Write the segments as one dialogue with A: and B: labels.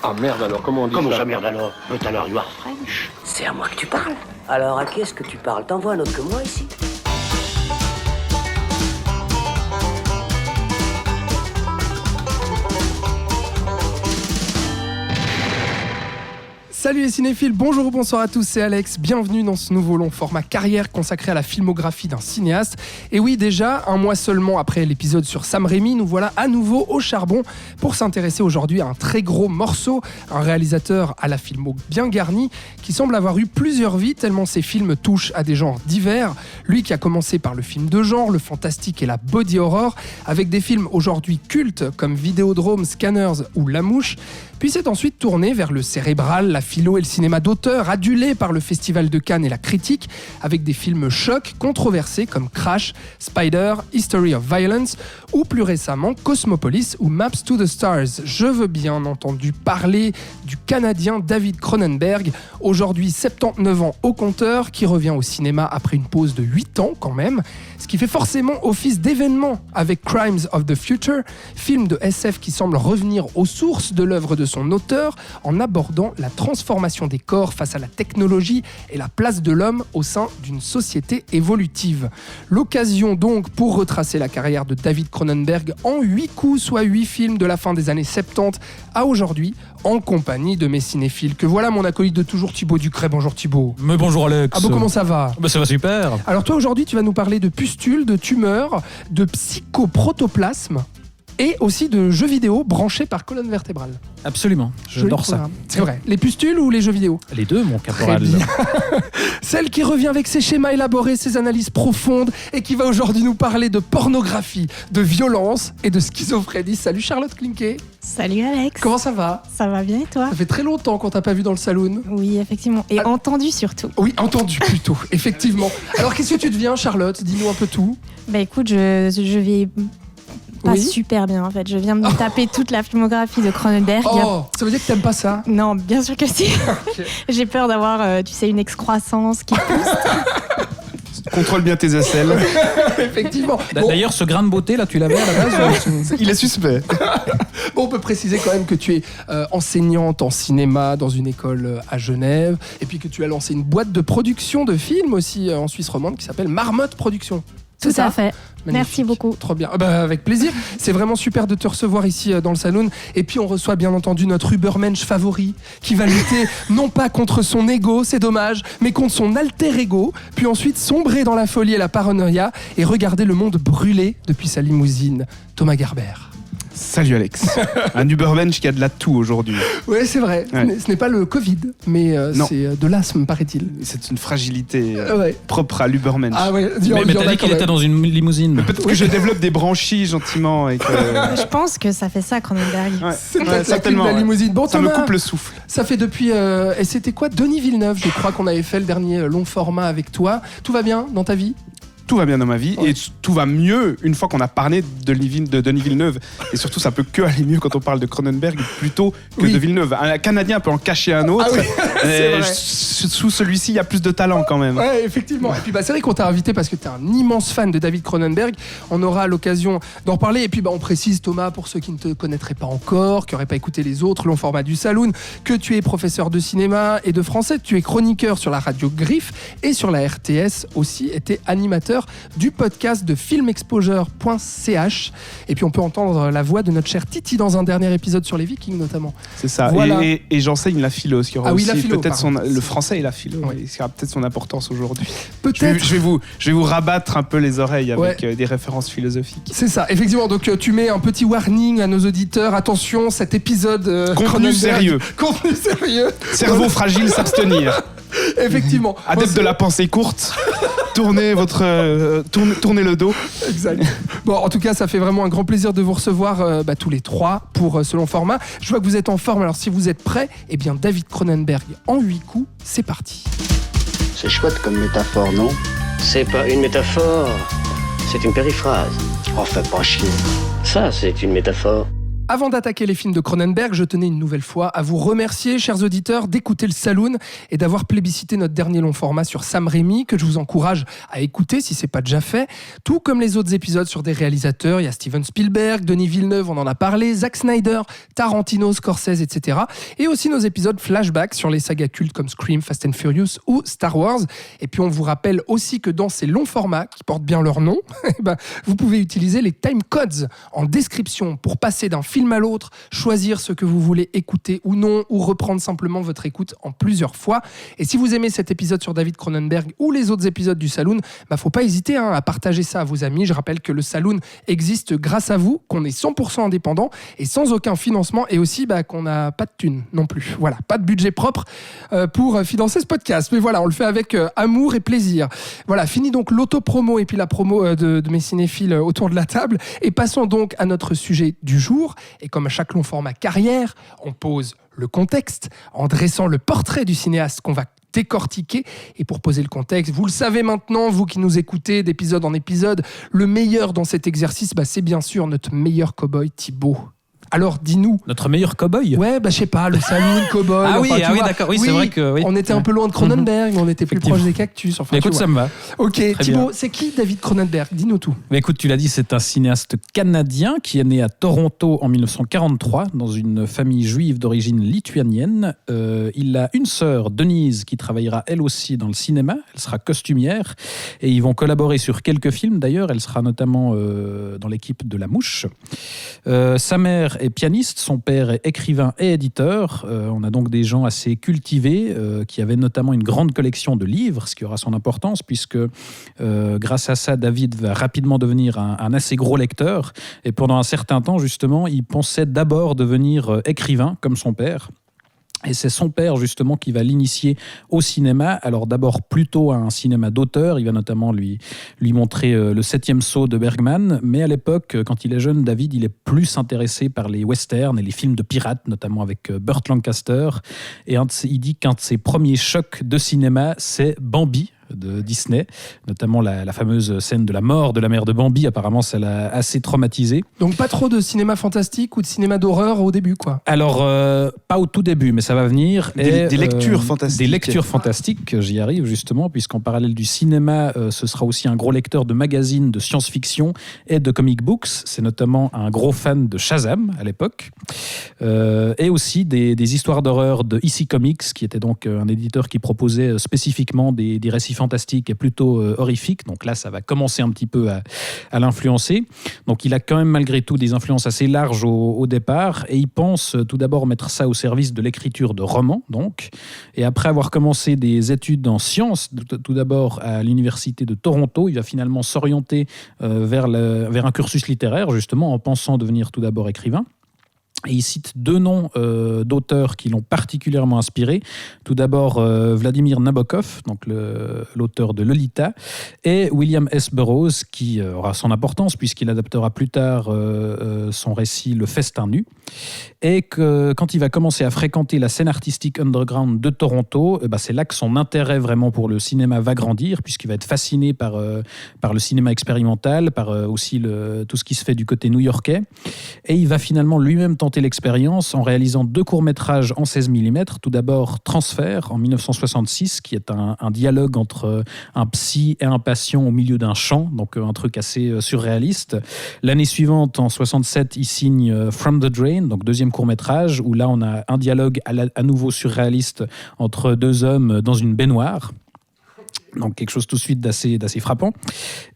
A: Ah merde alors, comment on dit
B: Comment
A: ça?
B: ça merde alors? But alors you are French.
C: C'est à moi que tu parles. Alors à qui est-ce que tu parles? T'en vois un autre que moi ici?
D: Salut les cinéphiles, bonjour ou bonsoir à tous, c'est Alex, bienvenue dans ce nouveau long format carrière consacré à la filmographie d'un cinéaste. Et oui, déjà, un mois seulement après l'épisode sur Sam Raimi, nous voilà à nouveau au charbon pour s'intéresser aujourd'hui à un très gros morceau, un réalisateur à la filmo bien garni qui semble avoir eu plusieurs vies tellement ses films touchent à des genres divers. Lui qui a commencé par le film de genre, le fantastique et la body horror, avec des films aujourd'hui cultes comme Vidéodrome, Scanners ou La Mouche, puis s'est ensuite tourné vers le cérébral, la philo et le cinéma d'auteur, adulé par le Festival de Cannes et la critique, avec des films chocs controversés comme Crash, Spider, History of Violence, ou plus récemment Cosmopolis ou Maps to the Stars. Je veux bien entendu parler du Canadien David Cronenberg, aujourd'hui 79 ans au compteur, qui revient au cinéma après une pause de 8 ans quand même, ce qui fait forcément office d'événement avec Crimes of the Future, film de SF qui semble revenir aux sources de l'œuvre de son auteur en abordant la transformation des corps face à la technologie et la place de l'homme au sein d'une société évolutive. L'occasion donc pour retracer la carrière de David Cronenberg en 8 coups, soit 8 films de la fin des années 70 à aujourd'hui, en compagnie de mes cinéphiles. Que voilà mon acolyte de toujours, Thibaut Ducret. Bonjour Thibaut.
E: Mais bonjour Alex.
D: Ah bon, comment ça va?
E: Ça va super.
D: Alors toi aujourd'hui tu vas nous parler de pustules, de tumeurs, de psychoprotoplasme et aussi de jeux vidéo branchés par colonne vertébrale.
E: Absolument, j'adore ça.
D: C'est vrai. Les pustules ou les jeux vidéo?
E: Les deux, mon caporal.
D: Celle qui revient avec ses schémas élaborés, ses analyses profondes et qui va aujourd'hui nous parler de pornographie, de violence et de schizophrénie. Salut Charlotte Klinké.
F: Salut Alex.
D: Comment ça va?
F: Ça va bien et toi?
D: Ça fait très longtemps qu'on t'a pas vu dans le saloon.
F: Oui, effectivement. Et entendu surtout.
D: Oui, entendu plutôt, effectivement. Alors qu'est-ce que tu deviens Charlotte? Dis-nous un peu tout.
F: Bah écoute, je vais pas
D: Oui.
F: super bien en fait. Je viens de me taper toute la filmographie de Cronenberg.
D: Oh, ça veut dire que t'aimes pas ça?
F: Non, bien sûr que si.
D: Ok.
F: J'ai peur d'avoir, tu sais, une excroissance qui pousse.
G: Contrôle bien tes aisselles.
D: Effectivement. Bon,
E: D'ailleurs, ce grain de beauté, là, tu l'avais à la base.
G: Il est suspect.
D: bon, on peut préciser quand même que tu es enseignante en cinéma dans une école à Genève et puis que tu as lancé une boîte de production de films aussi en Suisse romande qui s'appelle Marmotte Productions. C'est
F: Tout
D: ça?
F: à fait.
D: Magnifique.
F: Merci beaucoup.
D: Trop bien. Avec plaisir. C'est vraiment super de te recevoir ici dans le saloon. Et puis on reçoit bien entendu notre Ubermensch favori qui va lutter non pas contre son ego, c'est dommage, mais contre son alter ego. Puis ensuite sombrer dans la folie et la paranoïa et regarder le monde brûler depuis sa limousine. Thomas Gerber.
G: Salut Alex. Un Ubermensch qui a de la toux aujourd'hui.
D: Oui, c'est vrai.
G: Ouais.
D: Ce n'est pas le Covid, mais
G: Non.
D: c'est de l'asthme, paraît-il.
G: C'est une fragilité
D: Ouais.
G: propre à l'Ubermensch.
D: Ah ouais.
E: Mais t'as dit qu'il était dans une limousine.
G: Peut-être que je développe des branchies gentiment et que
F: Je pense que ça fait ça, Cronenberg.
G: ouais,
D: C'est
G: ouais,
D: peut-être la clé de
G: certainement.
D: la
G: Ouais.
D: limousine. Bon,
G: Ça me
D: Thomas,
G: coupe le souffle.
D: ça fait depuis... et c'était quoi? Denis Villeneuve, je crois qu'on avait fait le dernier long format avec toi. Tout va bien dans ta vie?
G: Tout va bien dans ma vie
D: Ouais.
G: et tout va mieux une fois qu'on a parlé de Denis Villeneuve. Et surtout, ça peut que aller mieux quand on parle de Cronenberg plutôt que
D: Oui.
G: de Villeneuve. Un Canadien peut en cacher un autre.
D: Ah oui, c'est vrai.
G: Sous celui-ci, il y a plus de talent quand même.
D: Ouais, effectivement. Et puis c'est vrai qu'on t'a invité parce que t'es un immense fan de David Cronenberg. On aura l'occasion d'en reparler. Et puis on précise, Thomas, pour ceux qui ne te connaîtraient pas encore, qui n'auraient pas écouté les autres long format du Saloon, que tu es professeur de cinéma et de français. Tu es chroniqueur sur la radio Griffe et sur la RTS aussi. Et t'es animateur du podcast de filmexposure.ch. Et puis on peut entendre la voix de notre cher Titi dans un dernier épisode sur les Vikings notamment.
G: C'est ça.
D: Voilà.
G: Et j'enseigne la philo, ce qui aura
D: Ah oui,
G: aussi
D: la philo,
G: peut-être
D: pardon.
G: le français et la philo,
D: Ouais.
G: ce qui aura peut-être son importance aujourd'hui.
D: Peut-être.
G: Je vais vous rabattre un peu les oreilles avec
D: Ouais.
G: des références philosophiques.
D: C'est ça, effectivement. Donc tu mets un petit warning à nos auditeurs. Attention, cet épisode
G: Contenu
D: Cronenberg-
G: sérieux.
D: Contenu sérieux.
G: Cerveau fragile, s'abstenir.
D: Effectivement.
G: Adepte de la pensée courte, tournez le dos.
D: Exact. Bon, en tout cas, ça fait vraiment un grand plaisir de vous recevoir tous les trois pour ce long format. Je vois que vous êtes en forme. Alors si vous êtes prêts, eh bien David Cronenberg en 8 coups, c'est parti.
B: C'est chouette comme métaphore, non?
C: C'est pas une métaphore, c'est une périphrase.
B: Oh, fais pas chier.
C: Ça, c'est une métaphore.
D: Avant d'attaquer les films de Cronenberg, je tenais une nouvelle fois à vous remercier, chers auditeurs, d'écouter le Saloon et d'avoir plébiscité notre dernier long format sur Sam Raimi, que je vous encourage à écouter si ce n'est pas déjà fait. Tout comme les autres épisodes sur des réalisateurs, il y a Steven Spielberg, Denis Villeneuve, on en a parlé, Zack Snyder, Tarantino, Scorsese, etc. Et aussi nos épisodes flashback sur les sagas cultes comme Scream, Fast and Furious ou Star Wars. Et puis on vous rappelle aussi que dans ces longs formats, qui portent bien leur nom, vous pouvez utiliser les time codes en description pour passer d'un film à l'autre, choisir ce que vous voulez écouter ou non, ou reprendre simplement votre écoute en plusieurs fois. Et si vous aimez cet épisode sur David Cronenberg ou les autres épisodes du Saloon, faut pas hésiter à partager ça à vos amis. Je rappelle que le Saloon existe grâce à vous, qu'on est 100% indépendant et sans aucun financement, et aussi qu'on n'a pas de thunes non plus. Voilà, pas de budget propre pour financer ce podcast. Mais voilà, on le fait avec amour et plaisir. Voilà, fini donc l'auto-promo et puis la promo de mes cinéphiles autour de la table. Et passons donc à notre sujet du jour. Et comme à chaque long format carrière, on pose le contexte en dressant le portrait du cinéaste qu'on va décortiquer. Et pour poser le contexte, vous le savez maintenant, vous qui nous écoutez d'épisode en épisode, le meilleur dans cet exercice, c'est bien sûr notre meilleur cow-boy Thibaut. Alors, dis-nous.
E: Notre meilleur cow-boy ?
D: Ouais, je sais pas, le Saloon, cow-boy.
E: Ah oui, d'accord. Oui, c'est vrai que. Oui.
D: On était un peu loin de Cronenberg, mais on était plus proche des cactus. Enfin,
E: écoute, ça me va.
D: Ok, Thibaut, c'est qui David Cronenberg ? Dis-nous tout.
E: Mais écoute, tu l'as dit, c'est un cinéaste canadien qui est né à Toronto en 1943 dans une famille juive d'origine lituanienne. Il a une sœur, Denise, qui travaillera elle aussi dans le cinéma. Elle sera costumière et ils vont collaborer sur quelques films d'ailleurs. Elle sera notamment dans l'équipe de La Mouche. Sa mère est pianiste, son père est écrivain et éditeur. On a donc des gens assez cultivés qui avaient notamment une grande collection de livres, ce qui aura son importance puisque grâce à ça, David va rapidement devenir un assez gros lecteur. Et pendant un certain temps, justement, il pensait d'abord devenir écrivain comme son père. Et c'est son père, justement, qui va l'initier au cinéma. Alors d'abord, plutôt à un cinéma d'auteur. Il va notamment lui montrer le 7e saut de Bergman. Mais à l'époque, quand il est jeune, David, il est plus intéressé par les westerns et les films de pirates, notamment avec Burt Lancaster. Et il dit qu'un de ses premiers chocs de cinéma, c'est Bambi, de Disney, notamment la fameuse scène de la mort de la mère de Bambi. Apparemment, ça l'a assez traumatisé.
D: Donc pas trop de cinéma fantastique ou de cinéma d'horreur au début, quoi.
E: Alors, pas au tout début, mais ça va venir.
G: Des lectures fantastiques.
E: Des lectures fantastiques, j'y arrive justement, puisqu'en parallèle du cinéma, ce sera aussi un gros lecteur de magazines de science-fiction et de comic books. C'est notamment un gros fan de Shazam à l'époque. Et aussi des histoires d'horreur de EC Comics, qui était donc un éditeur qui proposait spécifiquement des récits fantastique et plutôt horrifique. Donc là, ça va commencer un petit peu à l'influencer. Donc il a quand même malgré tout des influences assez larges au départ et il pense tout d'abord mettre ça au service de l'écriture de romans. Donc. Et après avoir commencé des études en sciences, tout d'abord à l'université de Toronto, il va finalement s'orienter vers un cursus littéraire, justement en pensant devenir tout d'abord écrivain. Et il cite deux noms d'auteurs qui l'ont particulièrement inspiré. Tout d'abord, Vladimir Nabokov, donc l'auteur de Lolita, et William S. Burroughs, qui aura son importance puisqu'il adaptera plus tard son récit Le Festin nu. Et que quand il va commencer à fréquenter la scène artistique underground de Toronto, c'est là que son intérêt vraiment pour le cinéma va grandir, puisqu'il va être fasciné par le cinéma expérimental, par aussi tout ce qui se fait du côté new-yorkais. Et il va finalement lui-même tenter l'expérience en réalisant 2 courts-métrages en 16 mm. Tout d'abord Transfert en 1966, qui est un dialogue entre un psy et un patient au milieu d'un champ, donc un truc assez surréaliste. L'année suivante, en 67, il signe From the Drain, donc 2e court-métrage, où là on a un dialogue à nouveau surréaliste entre 2 hommes dans une baignoire. Donc quelque chose tout de suite d'assez frappant.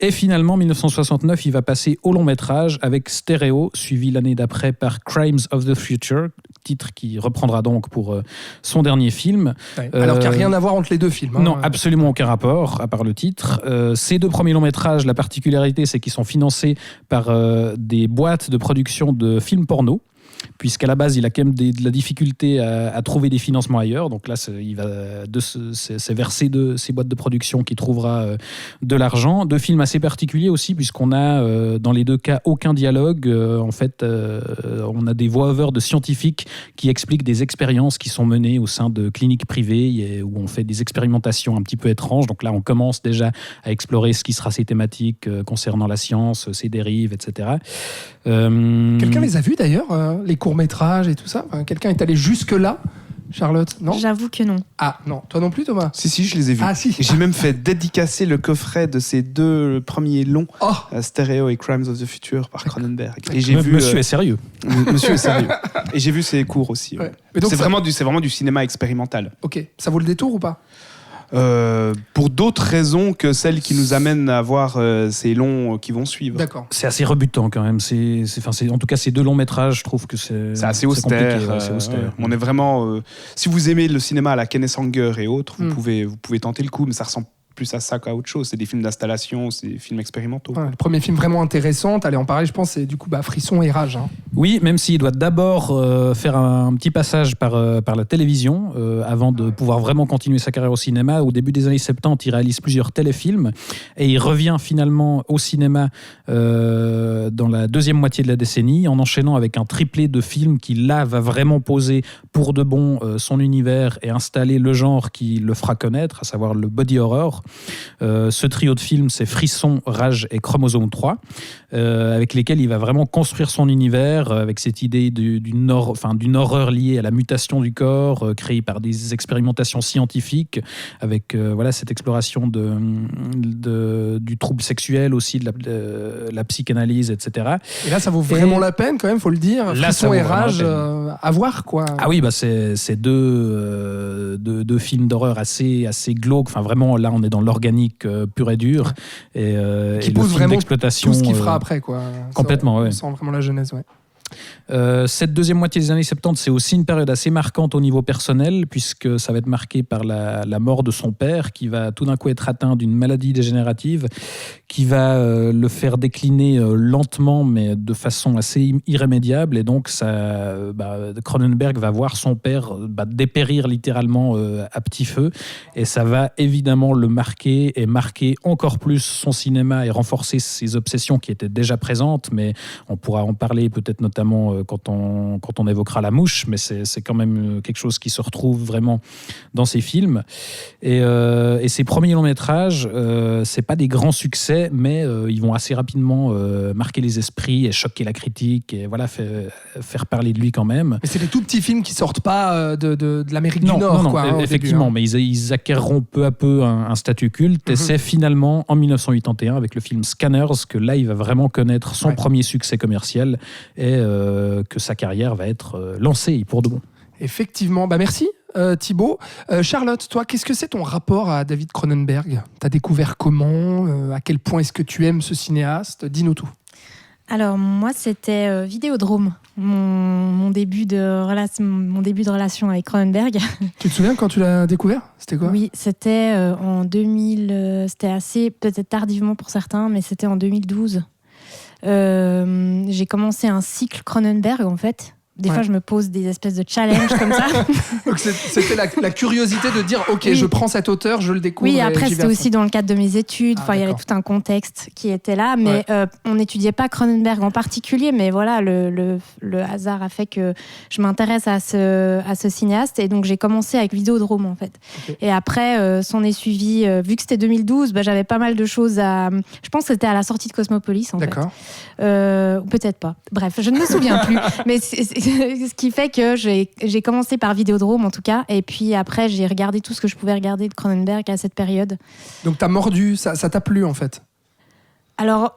E: Et finalement, en 1969, il va passer au long métrage avec Stéréo, suivi l'année d'après par Crimes of the Future, titre qui reprendra donc pour son dernier film.
D: Ouais. Alors qu'il n'y a rien à voir entre les 2 films.
E: Non, absolument aucun rapport, à part le titre. Ces 2 premiers longs métrages, la particularité, c'est qu'ils sont financés par des boîtes de production de films porno. Puisqu'à la base, il a quand même de la difficulté à trouver des financements ailleurs. Donc là, c'est versé de ces boîtes de production qui trouvera de l'argent. 2 films assez particuliers aussi, puisqu'on a, dans les 2 cas, aucun dialogue. En fait, on a des voix-over de scientifiques qui expliquent des expériences qui sont menées au sein de cliniques privées, où on fait des expérimentations un petit peu étranges. Donc là, on commence déjà à explorer ce qui sera ces thématiques concernant la science, ses dérives, etc.
D: Quelqu'un les a vus d'ailleurs les courts-métrages et tout ça? Enfin, quelqu'un est allé jusque-là? Charlotte, non?
F: J'avoue que non.
D: Ah, non. Toi non plus, Thomas?
G: Si, je les ai vus.
D: Ah, si.
G: Et j'ai même fait dédicacer le coffret de ces 2 premiers longs,
D: Oh,
G: Stereo et Crimes of the Future par Cronenberg. Et j'ai vu
E: Monsieur est sérieux.
G: Monsieur est sérieux. Et j'ai vu ses cours aussi.
D: ouais. Mais donc,
G: C'est
D: ça-
G: vraiment du cinéma expérimental.
D: Ok, ça vaut le détour ou pas?
G: Pour d'autres raisons que celles qui nous amènent à voir ces longs qui vont suivre.
D: D'accord.
E: C'est assez rebutant quand même. En tout cas, ces 2 longs métrages, je trouve que c'est
G: C'est assez austère.
E: compliqué, ouais, c'est austère.
G: Ouais. On est vraiment. Si vous aimez le cinéma à la Kenneth Anger et autres,
D: Mm.
G: vous pouvez tenter le coup, mais ça ressemble plus à ça qu'à autre chose. C'est des films d'installation, c'est des films expérimentaux.
D: Ouais, le premier film vraiment intéressant, t'allais en parler, je pense, c'est du coup Frisson et Rage. Hein.
E: Oui, même s'il doit d'abord faire un petit passage par la télévision avant de pouvoir vraiment continuer sa carrière au cinéma. Au début des années 70, il réalise plusieurs téléfilms et il revient finalement au cinéma dans la deuxième moitié de la décennie en enchaînant avec un triplé de films qui là va vraiment poser pour de bon son univers et installer le genre qui le fera connaître, à savoir le body horror. Ce trio de films, c'est Frisson, Rage et Chromosome 3, avec lesquels il va vraiment construire son univers avec cette idée d'une horreur liée à la mutation du corps, créée par des expérimentations scientifiques, avec cette exploration du trouble sexuel aussi, de la psychanalyse, etc.
D: Et là, ça vaut vraiment la peine, quand même, faut le dire.
E: Là, ça
D: Frisson
E: vaut
D: et
E: vraiment la
D: Rage,
E: peine.
D: à voir, quoi.
E: Ah oui, c'est deux films d'horreur assez glauques. Enfin, vraiment, là, on est dans l'organique pur et dur.
D: Qui
E: Et le
D: pose
E: film
D: vraiment
E: d'exploitation.
D: tout ce qu'il fera après, quoi.
E: Complètement,
D: on
E: ouais.
D: sent vraiment la genèse, ouais.
E: Cette deuxième moitié des années 70, c'est aussi une période assez marquante au niveau personnel, puisque ça va être marqué par la mort de son père, qui va tout d'un coup être atteint d'une maladie dégénérative, qui va le faire décliner lentement, mais de façon assez irrémédiable. Et donc, Cronenberg va voir son père dépérir littéralement à petit feu. Et ça va évidemment le marquer et marquer encore plus son cinéma et renforcer ses obsessions qui étaient déjà présentes. Mais on pourra en parler peut-être notamment quand on évoquera La Mouche, mais c'est quand même quelque chose qui se retrouve vraiment dans ses films. Et ses premiers longs métrages, c'est pas des grands succès, mais ils vont assez rapidement marquer les esprits et choquer la critique et voilà, faire parler de lui quand même.
D: Mais c'est des tout petits films qui sortent pas de l'Amérique du Nord,
E: non,
D: quoi. Hein, au
E: effectivement,
D: début, hein.
E: mais ils acquerront peu à peu un statut culte. Et c'est finalement en 1981 avec le film Scanners que là il va vraiment connaître son premier succès commercial et que sa carrière va être lancée pour de bon.
D: Effectivement. Merci Thibaut. Charlotte, toi, qu'est-ce que c'est ton rapport à David Cronenberg? T'as découvert comment? À quel point est-ce que tu aimes ce cinéaste? Dis-nous tout.
F: Alors moi, c'était Vidéodrome, mon début de relation avec Cronenberg.
D: Tu te souviens quand tu l'as découvert? C'était quoi?
F: Oui, c'était en 2000, c'était assez peut-être tardivement pour certains, mais c'était en 2012. J'ai commencé un cycle Cronenberg en fait. Des fois, je me pose des espèces de challenges comme ça.
D: Donc c'était la curiosité de dire ok,
F: Oui.
D: je prends cet auteur, je le découvre.
F: Oui,
D: et
F: après,
D: j'y vais
F: c'était
D: à
F: aussi dans le cadre de mes études.
D: Ah,
F: Il y avait
D: d'accord.
F: tout un contexte qui était là. Mais on n'étudiait pas Cronenberg en particulier. Mais voilà, le hasard a fait que je m'intéresse à ce cinéaste. Et donc, j'ai commencé avec Vidéodrome, en fait.
D: Ok.
F: Et après, s'en est suivi... vu que c'était 2012, j'avais pas mal de choses à... Je pense que c'était à la sortie de Cosmopolis, en fait.
D: D'accord.
F: Ou peut-être pas. Bref, je ne me souviens plus. Mais c'est ce qui fait que j'ai commencé par Vidéodrome, en tout cas. Et puis après, j'ai regardé tout ce que je pouvais regarder de Cronenberg à cette période.
D: Donc t'as mordu, ça t'a plu en fait?
F: Alors...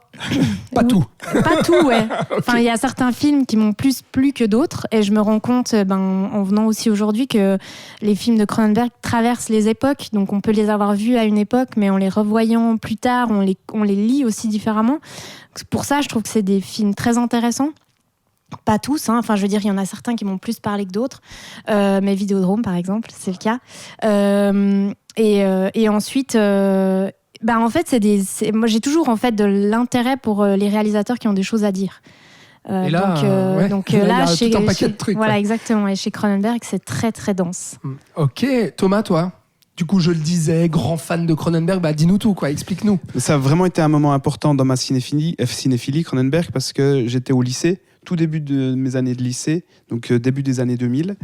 D: Pas tout.
F: Pas tout, ouais. Enfin, il y a certains films qui m'ont plus plu que d'autres. Et je me rends compte, en venant aussi aujourd'hui, que les films de Cronenberg traversent les époques. Donc on peut les avoir vus à une époque, mais en les revoyant plus tard, on les lit aussi différemment. Pour ça, je trouve que c'est des films très intéressants. Pas tous, hein. Enfin, je veux dire, il y en a certains qui m'ont plus parlé que d'autres. Mais Vidéodrome, par exemple, c'est le cas. Et ensuite... en fait, moi, j'ai toujours en fait de l'intérêt pour les réalisateurs qui ont des choses à dire.
D: Et là,
F: donc
D: il y
F: là,
D: a tout un paquet de trucs.
F: Voilà,
D: quoi.
F: exactement. Et chez Cronenberg, c'est très très dense.
D: Ok, Thomas, toi? Du coup, je le disais, grand fan de Cronenberg, dis-nous tout, quoi, explique-nous.
G: Ça a vraiment été un moment important dans ma cinéphilie Cronenberg, parce que j'étais au lycée, tout début de mes années de lycée, donc début des années 2000.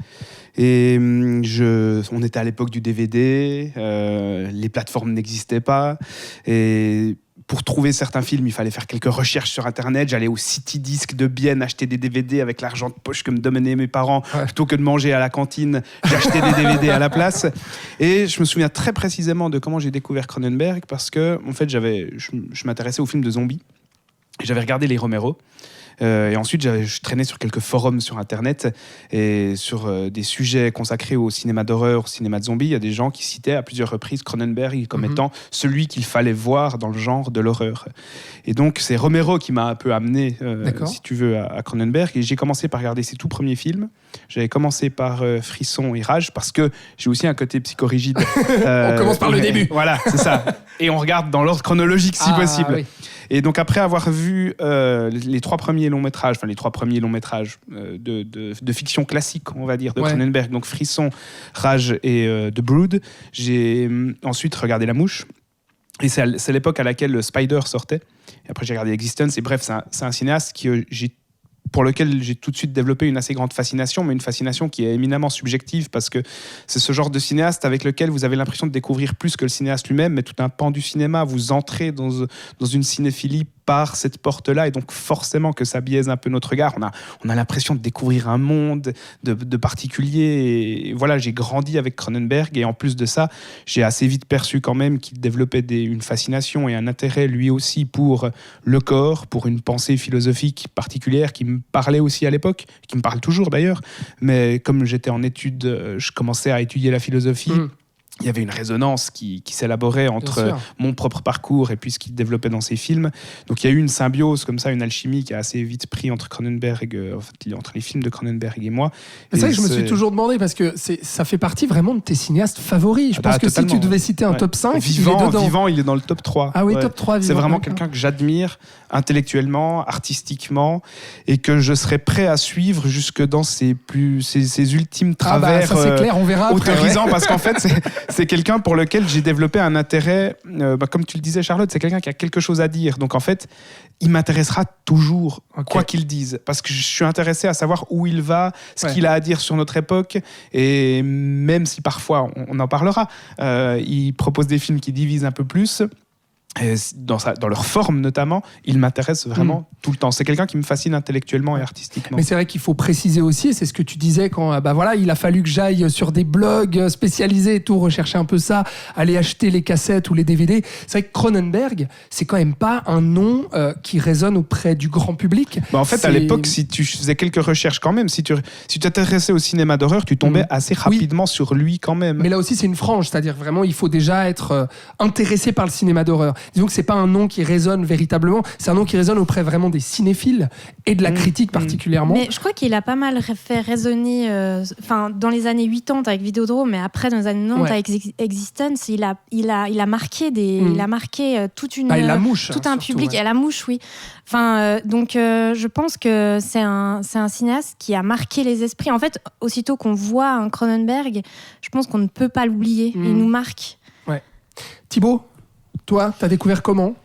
G: Et on était à l'époque du DVD, les plateformes n'existaient pas. Et pour trouver certains films, il fallait faire quelques recherches sur Internet. J'allais au City Disc de Bienne acheter des DVD avec l'argent de poche que me donnaient mes parents. Plutôt que de manger à la cantine, j'achetais des DVD à la place. Et je me souviens très précisément de comment j'ai découvert Cronenberg parce que, en fait, je m'intéressais aux films de zombies. Et j'avais regardé les Romero. Et ensuite, je traînais sur quelques forums sur Internet et sur des sujets consacrés au cinéma d'horreur, au cinéma de zombies. Il y a des gens qui citaient à plusieurs reprises Cronenberg comme étant celui qu'il fallait voir dans le genre de l'horreur. Et donc, c'est Romero qui m'a un peu amené, si tu veux, à Cronenberg. Et j'ai commencé par regarder ses tout premiers films. J'avais commencé par Frisson et Rage parce que j'ai aussi un côté psychorigide.
D: On commence par le début.
G: Voilà, c'est ça. Et on regarde dans l'ordre chronologique si possible.
D: Oui.
G: Et donc après avoir vu les trois premiers longs métrages de fiction classique, on va dire, de Cronenberg, donc Frisson, Rage et The Brood, j'ai ensuite regardé La Mouche. Et c'est l'époque à laquelle Spider sortait. Et après j'ai regardé Existence. Et bref, c'est un cinéaste pour lequel j'ai tout de suite développé une assez grande fascination, mais une fascination qui est éminemment subjective parce que c'est ce genre de cinéaste avec lequel vous avez l'impression de découvrir plus que le cinéaste lui-même, mais tout un pan du cinéma. Vous entrez dans une cinéphilie par cette porte-là, et donc forcément que ça biaise un peu notre regard. On a l'impression de découvrir un monde de particulier. Et voilà, j'ai grandi avec Cronenberg, et en plus de ça, j'ai assez vite perçu quand même qu'il développait une fascination et un intérêt lui aussi pour le corps, pour une pensée philosophique particulière qui me parlait aussi à l'époque, qui me parle toujours d'ailleurs, mais comme j'étais en études, je commençais à étudier la philosophie. Il y avait une résonance qui s'élaborait entre mon propre parcours et puis ce qu'il développait dans ses films. Donc il y a eu une symbiose comme ça, une alchimie qui a assez vite pris entre entre les films de Cronenberg et moi.
D: C'est vrai que je me suis toujours demandé, parce que ça fait partie vraiment de tes cinéastes favoris. Je pense que si tu devais citer un top 5, il est dedans.
G: Vivant, il est dans le top 3.
D: Ah oui, top 3.
G: C'est vraiment quelqu'un que j'admire intellectuellement, artistiquement, et que je serais prêt à suivre jusque dans ses ultimes travers.
D: Ça c'est clair, on verra après.
G: Autorisant, parce qu'en fait, c'est quelqu'un pour lequel j'ai développé un intérêt, comme tu le disais Charlotte, c'est quelqu'un qui a quelque chose à dire. Donc en fait, il m'intéressera toujours, quoi qu'il dise, parce que je suis intéressé à savoir où il va, ce qu'il a à dire sur notre époque, et même si parfois, on en parlera, il propose des films qui divisent un peu plus. Dans leur forme notamment, il m'intéresse vraiment tout le temps. C'est quelqu'un qui me fascine intellectuellement et artistiquement.
D: Mais c'est vrai qu'il faut préciser aussi, et c'est ce que tu disais quand il a fallu que j'aille sur des blogs spécialisés et tout, rechercher un peu ça, aller acheter les cassettes ou les DVD. C'est vrai que Cronenberg, c'est quand même pas un nom qui résonne auprès du grand public.
G: En fait, à l'époque, si tu faisais quelques recherches quand même, si tu t'intéressais au cinéma d'horreur, tu tombais assez rapidement sur lui quand même.
D: Mais là aussi, c'est une frange, c'est-à-dire vraiment, il faut déjà être intéressé par le cinéma d'horreur. Disons que c'est pas un nom qui résonne véritablement, c'est un nom qui résonne auprès vraiment des cinéphiles et de la critique particulièrement.
F: Mais je crois qu'il a pas mal fait résonner dans les années 80 avec Vidéodrome, mais après dans les années 90 avec Existence, il a marqué il a marqué toute une
D: La Mouche,
F: tout un
D: surtout,
F: public. Et La Mouche, oui. Donc je pense que c'est un cinéaste qui a marqué les esprits. En fait, aussitôt qu'on voit un Cronenberg, je pense qu'on ne peut pas l'oublier. Il nous marque.
D: Thibaut, toi, t'as découvert comment ?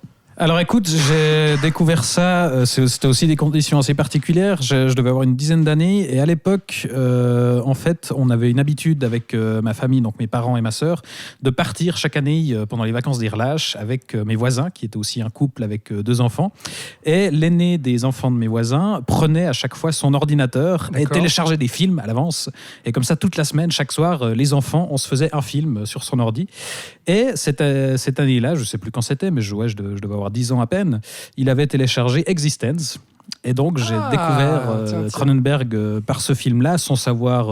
E: Alors écoute, j'ai découvert ça, c'était aussi des conditions assez particulières, je devais avoir une dizaine d'années, et à l'époque, en fait, on avait une habitude avec ma famille, donc mes parents et ma sœur, de partir chaque année pendant les vacances d'Irlache avec mes voisins, qui étaient aussi un couple avec 2 enfants, et l'aîné des enfants de mes voisins prenait à chaque fois son ordinateur et téléchargeait des films à l'avance, et comme ça, toute la semaine, chaque soir, les enfants, on se faisait un film sur son ordi, et cette année-là, je ne sais plus quand c'était, mais je devais avoir 10 ans à peine, il avait téléchargé Existence. Et donc, j'ai découvert Cronenberg par ce film-là, sans avoir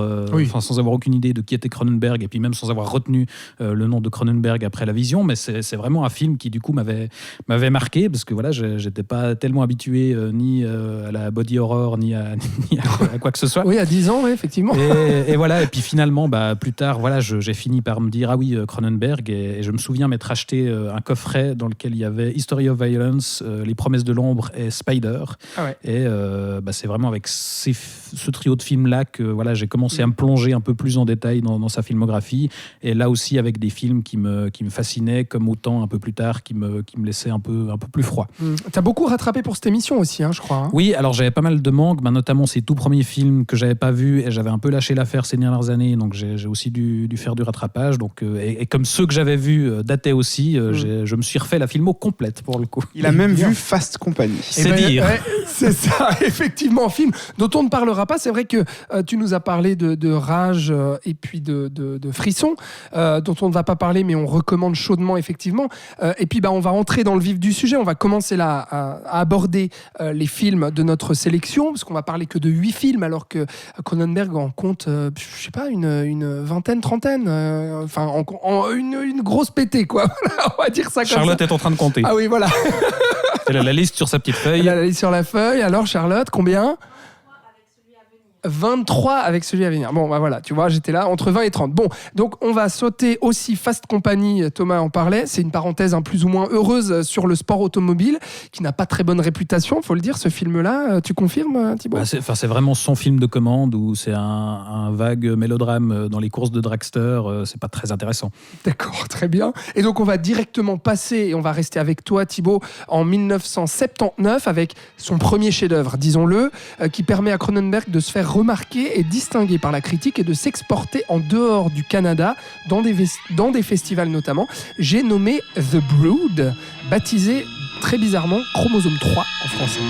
E: aucune idée de qui était Cronenberg, et puis même sans avoir retenu le nom de Cronenberg après la vision. Mais c'est vraiment un film qui, du coup, m'avait marqué, parce que voilà, j'étais pas tellement habitué ni à la body horror, ni à quoi que ce soit.
D: Oui, à 10 ans, oui, effectivement.
E: Et voilà, et puis finalement, plus tard, voilà, j'ai fini par me dire, ah oui, Cronenberg, et je me souviens m'être acheté un coffret dans lequel il y avait History of Violence, Les Promesses de l'ombre et Spider. Et c'est vraiment avec ce trio de films-là que voilà, j'ai commencé à me plonger un peu plus en détail dans sa filmographie. Et là aussi avec des films qui me fascinaient, comme Autant un peu plus tard, qui me laissaient un peu plus froid.
D: T'as beaucoup rattrapé pour cette émission aussi, je crois.
E: Oui, alors j'avais pas mal de manques, notamment ces tout premiers films que j'avais pas vus et j'avais un peu lâché l'affaire ces dernières années, donc j'ai aussi dû faire du rattrapage. Donc, et comme ceux que j'avais vus dataient aussi, je me suis refait la filmo complète pour le coup.
G: Il a même vu Fast Company.
E: C'est dire.
D: Ouais, c'est ça, effectivement, film dont on ne parlera pas. C'est vrai que tu nous as parlé de Rage et puis de Frisson, dont on ne va pas parler, mais on recommande chaudement, effectivement. Et puis, on va entrer dans le vif du sujet. On va commencer là à aborder les films de notre sélection, parce qu'on va parler que de 8 films, alors que Cronenberg en compte, je sais pas, une vingtaine, trentaine. Enfin, une grosse pétée, quoi. On va dire ça comme
E: Charlotte
D: ça.
E: est en train de compter.
D: Ah oui, voilà.
E: Elle a la liste sur sa petite feuille.
D: Elle a la liste sur la feuille. Alors, Charlotte, combien ? 23 avec celui à venir. Bon, voilà, tu vois, j'étais là, entre 20 et 30. Bon, donc on va sauter aussi Fast Company, Thomas en parlait, c'est une parenthèse plus ou moins heureuse sur le sport automobile, qui n'a pas très bonne réputation, faut le dire, ce film-là. Tu confirmes, Thibaut ?
E: C'est vraiment son film de commande, où c'est un vague mélodrame dans les courses de dragster, c'est pas très intéressant.
D: D'accord, très bien. Et donc on va directement passer, et on va rester avec toi, Thibaut, en 1979, avec son premier chef-d'œuvre, disons-le, qui permet à Cronenberg de se faire remarqué et distingué par la critique et de s'exporter en dehors du Canada, dans des festivals notamment. J'ai nommé The Brood, baptisé très bizarrement Chromosome 3 en français.